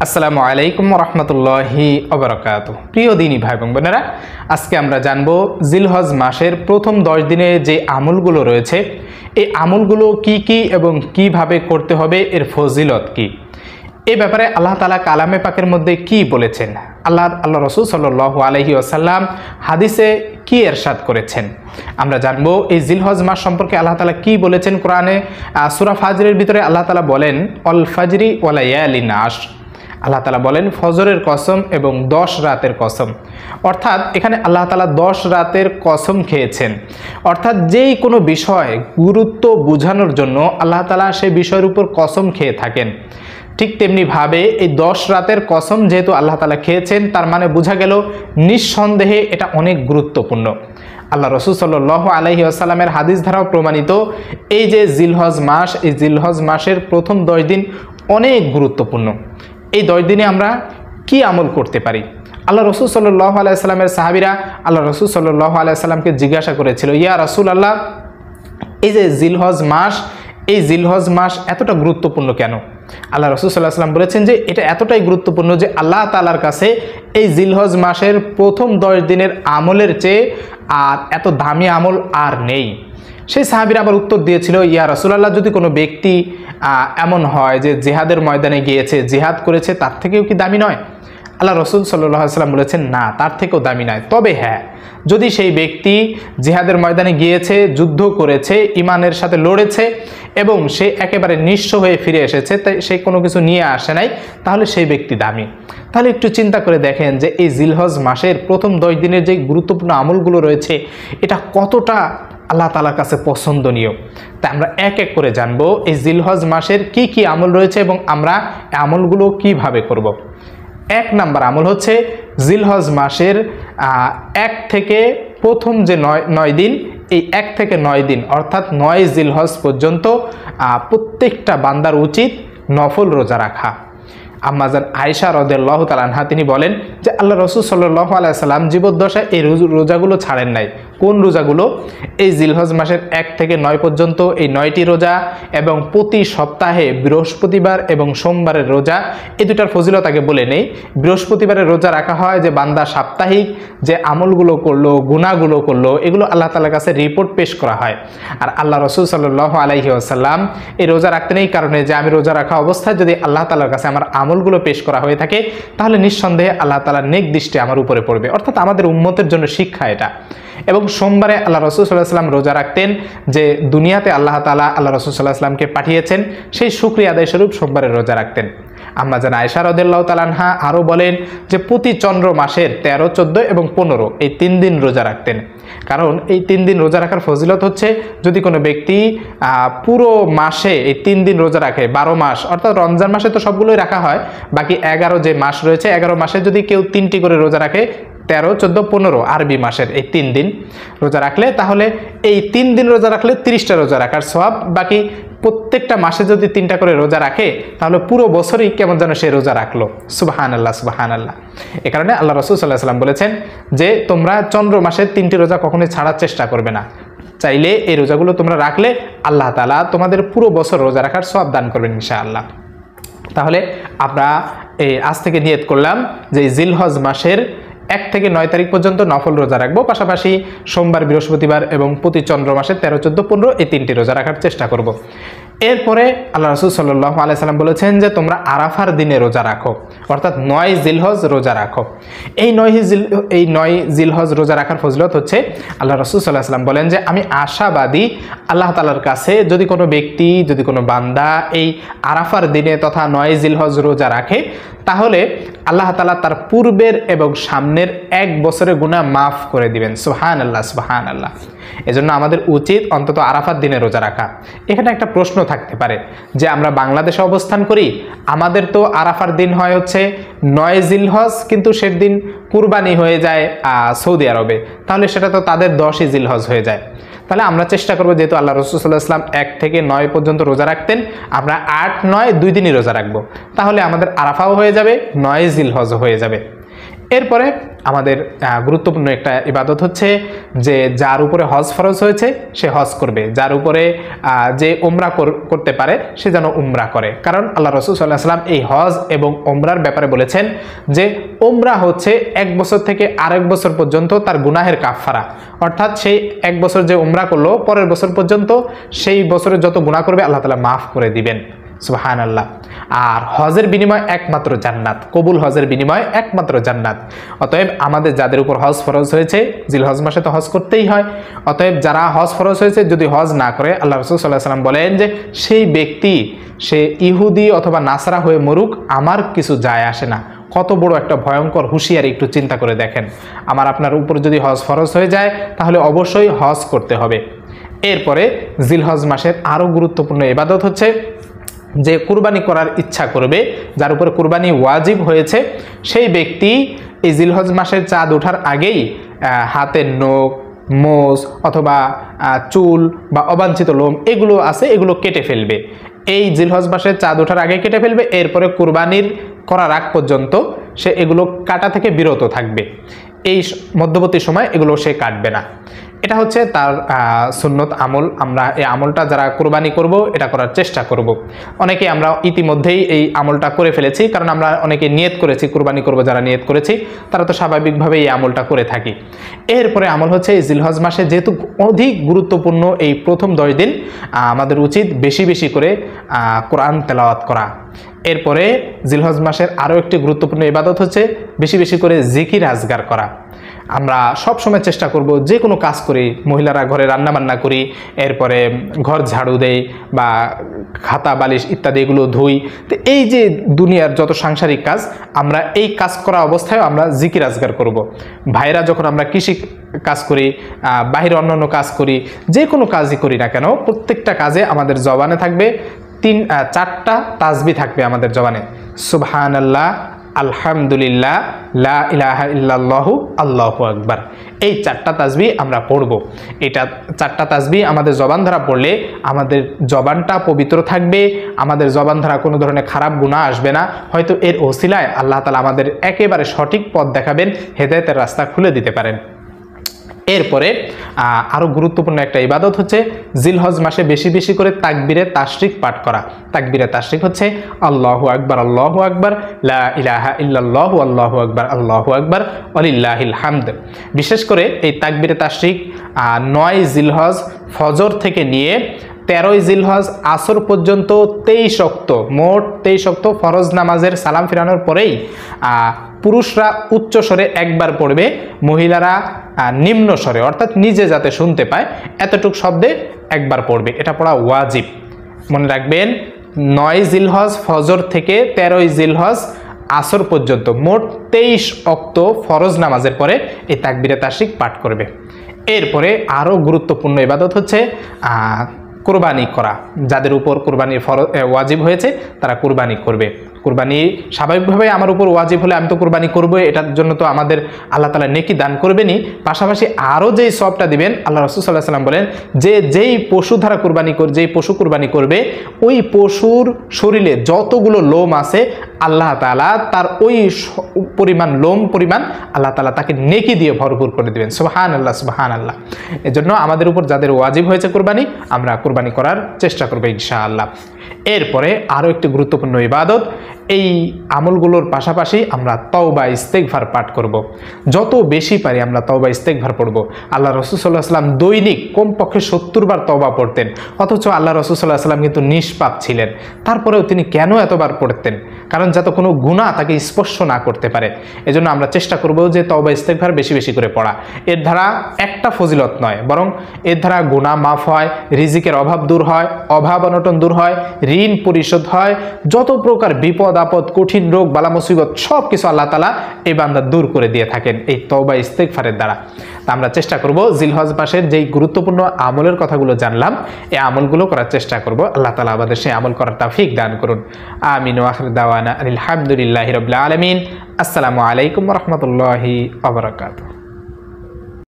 আসসালামু আলাইকুম রহমতুল্লাহি ওবারাকাতু। প্রিয় দিনী ভাই এবং বোনেরা, আজকে আমরা জানব জিলহজ মাসের প্রথম 10 দিনে যে আমলগুলো রয়েছে, এই আমলগুলো কি কি এবং কিভাবে করতে হবে, এর ফজিলত কি, এই ব্যাপারে আল্লাহ তাআলা কালামে পাকের মধ্যে কি বলেছেন, আল্লাহ রাসূল সাল্লাল্লাহু আলাইহি ওয়াসাল্লাম হাদিসে কি ইরশাদ করেছেন। আমরা জানবো এই জিলহজ মাস সম্পর্কে আল্লাহ তাআলা কি বলেছেন কোরআনে। সূরা ফাজরের ভিতরে আল্লাহ তাআলা বলেন অল ফাজরি ওয়া লায়ালিন আশর। আল্লাহ তাআলা বলেন ফজরের কসম এবং 10 রাতের কসম। অর্থাৎ এখানে আল্লাহ তাআলা 10 রাতের কসম খেয়েছেন। অর্থাৎ যেই কোনো বিষয় গুরুত্ব বোঝানোর জন্য আল্লাহ তাআলা সেই বিষয়ের উপর কসম খেয়ে থাকেন। ঠিক তেমনিভাবে এই 10 রাতের কসম যেহেতু আল্লাহ তাআলা খেয়েছেন, তার মানে বোঝা গেল নিঃসন্দেহে এটা অনেক গুরুত্বপূর্ণ। আল্লাহ রাসূল সাল্লাল্লাহু আলাইহি ওয়াসাল্লামের হাদিস দ্বারাও প্রমাণিত এই যে জিলহজ মাস, এই জিলহজ মাসের প্রথম 10 দিন অনেক গুরুত্বপূর্ণ। এই 10 দিনে আমরা কি আমল করতে পারি? আল্লাহ রাসূল সাল্লাল্লাহু আলাইহি ওয়াসাল্লামের সাহাবীরা আল্লাহ রাসূল সাল্লাল্লাহু আলাইহি ওয়াসাল্লামকে জিজ্ঞাসা করেছিল, ইয়া রাসূলুল্লাহ, এই যে জিলহজ মাস, এই জিলহজ মাস এতটা গুরুত্বপূর্ণ কেন? আল্লাহ রাসূল সাল্লাল্লাহু আলাইহি ওয়াসাল্লাম বলেছেন যে এটা এতটাই গুরুত্বপূর্ণ যে আল্লাহ তাআলার কাছে এই জিলহজ মাসের প্রথম 10 দিনের আমলের চেয়ে আর এত দামি আমল আর নেই। সেই সাহাবীরা আবার উত্তর দিয়েছিল, ইয়া রাসূলুল্লাহ, যদি কোনো ব্যক্তি এমন হয় যে জিহাদের ময়দানে গিয়েছে, জিহাদ করেছে, তার থেকেও কি দামি নয়? আল্লাহ রাসূল সাল্লাল্লাহু আলাইহি ওয়াসাল্লাম বলেছেন, না, তার থেকেও দামি নয়। তবে হ্যাঁ, যদি সেই ব্যক্তি জিহাদের ময়দানে গিয়েছে, যুদ্ধ করেছে, ইমানের সাথে লড়েছে এবং সে একেবারে নিঃস্ব হয়ে ফিরে এসেছে, তাই সে কোনো কিছু নিয়ে আসে নাই, তাহলে সেই ব্যক্তি দামি। তাহলে একটু চিন্তা করে দেখেন যে এই জিলহজ মাসের প্রথম 10 দিনের যে গুরুত্বপূর্ণ আমলগুলো রয়েছে, এটা কতটা আল্লাহ তাআলার কাছে পছন্দনীয়। তাই আমরা এক এক করে জানবো এই জিলহজ মাসের কি কি আমল রয়েছে এবং আমরা এই আমলগুলো কিভাবে করব। 1 নাম্বার আমল হচ্ছে জিলহজ মাসের 1 থেকে প্রথম যে 9 দিন, এই 1 থেকে 9 দিন অর্থাৎ 9 জিলহজ পর্যন্ত প্রত্যেকটা বান্দার উচিত নফল রোজা রাখা। আম্মাজান আয়েশা রাদিয়াল্লাহু তাআলা আনহা তিনি বলেন যে আল্লাহ রাসূল সাল্লাল্লাহু আলাইহি ওয়াসাল্লাম জীবদ্দশায় এই রোজাগুলো ছাড়েন নাই। কোন রোজাগুলো? এই জিলহজ মাসের 1 থেকে 9 পর্যন্ত এই 9টি রোজা এবং প্রতি সপ্তাহে বৃহস্পতিবার এবং সোমবারের রোজা। এই দুটার ফজিলত আগে বলে নেই। বৃহস্পতিবারের রোজা রাখা হয় যে বান্দা সাপ্তাহিক যে আমলগুলো করলো, গুনাহগুলো করলো, এগুলো আল্লাহ তাআলার কাছে রিপোর্ট পেশ করা হয়। আর আল্লাহ রাসূল সাল্লাল্লাহু আলাইহি ওয়াসাল্লাম এই রোজা রাখতেন এই কারণে যে আমি রোজা রাখা অবস্থায় যদি আল্লাহ তাআলার কাছে আমার আমলগুলো পেশ করা হয়ে থাকে, তাহলে নিঃসন্দেহে আল্লাহ তাআলার নেক দৃষ্টি আমার উপরে পড়বে। অর্থাৎ আমাদের উম্মতের জন্য শিক্ষা এটা। এবং সোমবারে আল্লাহ রাসূল সাল্লাল্লাহু আলাইহি ওয়াসাল্লাম রোজা রাখতেন যে দুনিয়াতে আল্লাহ তাআলা আল্লাহ রাসূল সাল্লাল্লাহু আলাইহি ওয়াসাল্লামকে পাঠিয়েছেন, সেই শুকরিয়া আদায় স্বরূপ সোমবারের রোজা রাখতেন। আম্মাজান আয়েশা রাদিয়াল্লাহু তাআলা আনহা আরও বলেন যে প্রতি চন্দ্র মাসের 13, 14 এবং 15 এই 3 দিন রোজা রাখতেন। কারণ এই 3 দিন রোজা রাখার ফজিলত হচ্ছে যদি কোনো ব্যক্তি পুরো মাসে এই 3 দিন রোজা রাখে, 12 মাস অর্থাৎ রমজান মাসে তো সবগুলোই রাখা হয়, বাকি 11 যে মাস রয়েছে, 11 মাসে যদি কেউ 3টি করে রোজা রাখে, 13, 14, 15 আরবি মাসের এই 3 দিন রোজা রাখলে, তাহলে এই 3 দিন রোজা রাখলে 30টা রোজা রাখার সওয়াব। বাকি প্রত্যেকটা মাসে যদি 3টা করে রোজা রাখে, তাহলে পুরো বছরই কেমন যেন সে রোজা রাখলো। সুবহানাল্লাহ, সুবহানাল্লাহ। এ কারণে আল্লাহ রাসূল সাল্লাল্লাহু আলাইহি ওয়াসাল্লাম বলেছেন যে তোমরা চন্দ্র মাসের 3টি রোজা কখনোই ছাড়ার চেষ্টা করবে না। চাইলে এই রোজাগুলো তোমরা রাখলে আল্লাহ তাআলা তোমাদের পুরো বছর রোজা রাখার সওয়াব দান করবেন ইনশাআল্লাহ। তাহলে আমরা আজ থেকে নিয়ত করলাম যে জিলহজ মাসের 1 থেকে 9 তারিখ পর্যন্ত নফল রোজা রাখবো, পাশাপাশি সোমবার, বৃহস্পতিবার এবং প্রতি চন্দ্র মাসের 13, 14, 15 এই 3টি রোজা রাখার চেষ্টা করব। এরপরে আল্লাহ রাসূল সাল্লাল্লাহু আলাইহি ওয়াসাল্লাম বলেছেন যে তোমরা আরাফার দিনে রোজা রাখো, অর্থাৎ 9 জিলহজ রোজা রাখো। এই 9 জিলহজ রোজা রাখার ফজিলত হচ্ছে আল্লাহ রাসূল সাল্লাল্লাহু আলাইহি ওয়াসাল্লাম বলেন যে আমি আশাবাদী আল্লাহ তাআলার কাছে যদি কোনো ব্যক্তি, যদি কোনো বান্দা এই আরাফার দিনে তথা 9 জিলহজ রোজা রাখে, তাহলে আল্লাহ তাআলা তার পূর্বের এবং সামনের 1 বছরের গুনাহ মাফ করে দিবেন। সুবহানাল্লাহ, সুবহানাল্লাহ। এজন্য আমাদের উচিত অন্তত আরাফার দিনে রোজা রাখা। এখানে একটা প্রশ্ন থাকতে পারে যে আমরা বাংলাদেশে অবস্থান করি, আমাদের তো আরাফার দিন হয় হচ্ছে 9 জিলহজ, কিন্তু সেদিন কুরবানি হয়ে যায় সৌদি আরবে, তাহলে সেটা তো তাদের 10ই জিলহজ হয়ে যায়। তাহলে আমরা চেষ্টা করবো, যেহেতু আল্লাহ রাসূল সাল্লাল্লাহু আলাইহি ওয়াসাল্লাম 1 থেকে 9 পর্যন্ত রোজা রাখতেন, আমরা 8, 9 2 দিনই রোজা রাখবো। তাহলে আমাদের আরাফাও হয়ে যাবে, 9 জিলহজ হয়ে যাবে। এরপরে আমাদের গুরুত্বপূর্ণ একটা ইবাদত হচ্ছে যে যার উপরে হজ ফরজ হয়েছে সে হজ করবে, যার উপরে যে উমরা করতে পারে সে যেন উমরা করে। কারণ আল্লাহ রাসূল সাল্লাল্লাহু আলাইহি ওয়াসাল্লাম এই হজ এবং উমরার ব্যাপারে বলেছেন যে উমরা হচ্ছে 1 বছর থেকে আরেক বছর পর্যন্ত তার গুনাহের কাফফারা, অর্থাৎ সেই 1 বছর যে উমরা করলো পরের বছর পর্যন্ত সেই বছরে যত গুনাহ করবে আল্লাহ তাআলা মাফ করে দিবেন। সুবহানাল্লাহ। আর হজের বিনিময় একমাত্র জান্নাত, কবুল হজের বিনিময় একমাত্র জান্নাত। অতএব আমাদের যাদের উপর হজ ফরজ হয়েছে, জিলহজ মাসে তো হজ করতেই হয়, অতএব যারা হজ ফরজ হয়েছে যদি হজ না করে, আল্লাহ রাসূল সাল্লাল্লাহু আলাইহি ওয়াসাল্লাম বলেন যে সেই ব্যক্তি সে ইহুদি অথবা নাসারা হয়ে মরুক, আমার কিছু যায় আসে না। কত বড় একটা ভয়ঙ্কর হুঁশিয়ারি, একটু চিন্তা করে দেখেন। আমার আপনার উপর যদি হজ ফরজ হয়ে যায় তাহলে অবশ্যই হজ করতে হবে। এরপরে জিলহজ মাসের আরও গুরুত্বপূর্ণ ইবাদত হচ্ছে যে কুরবানি করার ইচ্ছা করবে, যার উপরে কুরবানি ওয়াজিব হয়েছে, সেই ব্যক্তি এই জিলহজ মাসের চাঁদ ওঠার আগেই হাতের নখ, মোষ অথবা চুল বা অবাঞ্ছিত লোম এগুলো আছে এগুলো কেটে ফেলবে। এই জিলহজ মাসের চাঁদ ওঠার আগে কেটে ফেলবে। এরপরে কুরবানির করার আগ পর্যন্ত সে এগুলো কাটা থেকে বিরত থাকবে। এই মধ্যবর্তী সময় এগুলো সে কাটবে না। এটা হচ্ছে তার সুন্নত আমল। আমরা এই আমলটা যারা কুরবানি করব এটা করার চেষ্টা করব। অনেকে আমরা ইতিমধ্যেই এই আমলটা করে ফেলেছি, কারণ আমরা অনেকে নিয়ত করেছি কুরবানি করব, যারা নিয়ত করেছি তারা তো স্বাভাবিকভাবেই এই আমলটা করে থাকি। এরপরে আমল হচ্ছে এই জিলহজ মাসে যেহেতু অধিক গুরুত্বপূর্ণ এই প্রথম 10 দিন আমাদের উচিত বেশি বেশি করে কোরআন তেলাওয়াত করা। এরপরে জিলহজ মাসের আরও একটি গুরুত্বপূর্ণ ইবাদত হচ্ছে বেশি বেশি করে জিকির আজগার করা। আমরা সব সময় চেষ্টা করব যে কোনো কাজ করি, মহিলারা ঘরে রান্না বান্না করি, এরপরে ঘর ঝাড়ু দেই বা খাতা বালিশ ইত্যাদি এগুলো ধুই। তো এই যে দুনিয়ার যত সাংসারিক কাজ, আমরা এই কাজ করা অবস্থায় আমরা জিকির আজগার করব। ভাইরা যখন আমরা কৃষি কাজ করি, বাহিরে অন্যান্য কাজ করি, যে কোনো কাজই করি না কেন, প্রত্যেকটা কাজে আমাদের জবানে থাকবে 4টা তাসবিহ থাকবে আমাদের জবানে। সুবহানাল্লাহ, আলহামদুলিল্লাহ, লা ইলাহা ইল্লাল্লাহু, আল্লাহু আকবার। এই 4টা তাসবিহ আমরা পড়ব। এটা 4টা তাসবিহ আমাদের জবান দ্বারা পড়লে আমাদের জবানটা পবিত্র থাকবে, আমাদের জবান দ্বারা কোনো ধরনের খারাপ গুনাহ আসবে না। হয়তো এর ওসিলায় আল্লাহ তাআলা আমাদের একেবারে সঠিক পথ দেখাবেন, হেদায়েতের রাস্তা খুলে দিতে পারেন। এরপরে আরও গুরুত্বপূর্ণ একটা ইবাদত হচ্ছে জিলহজ মাসে বেশি বেশি করে তাকবীরে তাশরিক পাঠ করা। তাকবীরে তাশরিক হচ্ছে আল্লাহু আকবার, আল্লাহু আকবার, লা ইলাহা ইল্লাল্লাহু, আল্লাহু আকবার, আল্লাহু আকবার, ওয়ালিল্লাহিল হামদ। বিশেষ করে এই তাকবীরে তাশরিক 9 জিলহজ ফজর থেকে নিয়ে 13 জিলহজ আসর পর্যন্ত 23 ওয়াক্ত, মোট 23 ওয়াক্ত ফরজ নামাজের সালাম ফিরানোর পরেই পুরুষরা উচ্চ স্বরে একবার পড়বে, মহিলারা নিম্ন স্বরে অর্থাৎ নিজে যাতে শুনতে পায় এতটুক শব্দে একবার পড়বে। এটা পড়া ওয়াজিব। মনে রাখবেন 9 জিলহজ ফজর থেকে 13 জিলহজ আসর পর্যন্ত মোট 23 ওয়াক্ত ফরজ নামাজের পরে এই তাকবীরে তাশরিক পাঠ করবে। এরপরে আরও গুরুত্বপূর্ণ ইবাদত হচ্ছে কুরবানি করা। যাদের উপর কুরবানির ওয়াজিব হয়েছে তারা কুরবানি করবে। কুরবানি স্বাভাবিকভাবে আমার উপর ওয়াজিব হলে আমি তো কুরবানি করবো, এটার জন্য তো আমাদের আল্লাহ তাআলা নেকি দান করবেনই, পাশাপাশি আরও যেই সওয়াবটা দিবেন আল্লাহ রাসূল সাল্লাল্লাহু আলাইহি ওয়াসাল্লাম বলেন যে যেই পশু দ্বারা কুরবানি যেই পশু কুরবানি করবে ওই পশুর শরীরে যতগুলো লোম আছে আল্লাহ তাআলা তার ওই পরিমাণ লোম পরিমাণ আল্লাহ তাআলা তাকে নেকি দিয়ে ভরপুর করে দিবেন। সুবহানাল্লাহ, সুবহানাল্লাহ। এজন্য আমাদের উপর যাদের ওয়াজিব হয়েছে কুরবানি, আমরা কুরবানি করার চেষ্টা করব ইনশাআল্লাহ। এরপরে আরও একটি গুরুত্বপূর্ণ ইবাদত, এই আমলগুলোর পাশাপাশি আমরা তওবা ইস্তেগফার পাঠ করব। যত বেশি পারি আমরা তওবা ইস্তেগফার পড়ব। আল্লাহ রাসূল সাল্লাল্লাহু আলাইহি ওয়াসাল্লাম দৈনিক কমপক্ষে 70 বার তওবা পড়তেন, অথচ আল্লাহ রাসূল সাল্লাল্লাহু আলাইহি ওয়াসাল্লাম কিন্তু নিষ্পাপ ছিলেন। তারপরেও তিনি কেন এতবার পড়তেন? কারণ যাতে কোনো গুনাহ তাকে স্পর্শ না করতে পারে। এজন্য আমরা চেষ্টা করব যে তওবা ইস্তেগফার বেশি বেশি করে পড়া। এর দ্বারা একটা ফজিলত নয়, বরং এর দ্বারা গুনাহ মাফ হয়, রিজিকের অভাব দূর হয়, অভাব অনটন দূর হয়, ঋণ পরিশোধ হয়, যত প্রকার বিপদ আপদ কঠিন রোগ বালা মুসিবত সব কিছু আল্লাহ তাআলা এই বান্দা দূর করে দিয়ে থাকেন এই তওবা ইস্তেগফারের দ্বারা। তা আমরা চেষ্টা করব জিলহজ মাসের যেই গুরুত্বপূর্ণ আমলের কথাগুলো জানলাম এই আমলগুলো করার চেষ্টা করব। আল্লাহ তাআলা আমাদের সেই আমল করার তৌফিক দান করুন। আমিন ওয়া আখির দাওয়ানা আলহামদুলিল্লাহি রাব্বিল আলামিন। আসসালামু আলাইকুম ওয়া রাহমাতুল্লাহি ওয়া বারাকাতুহু।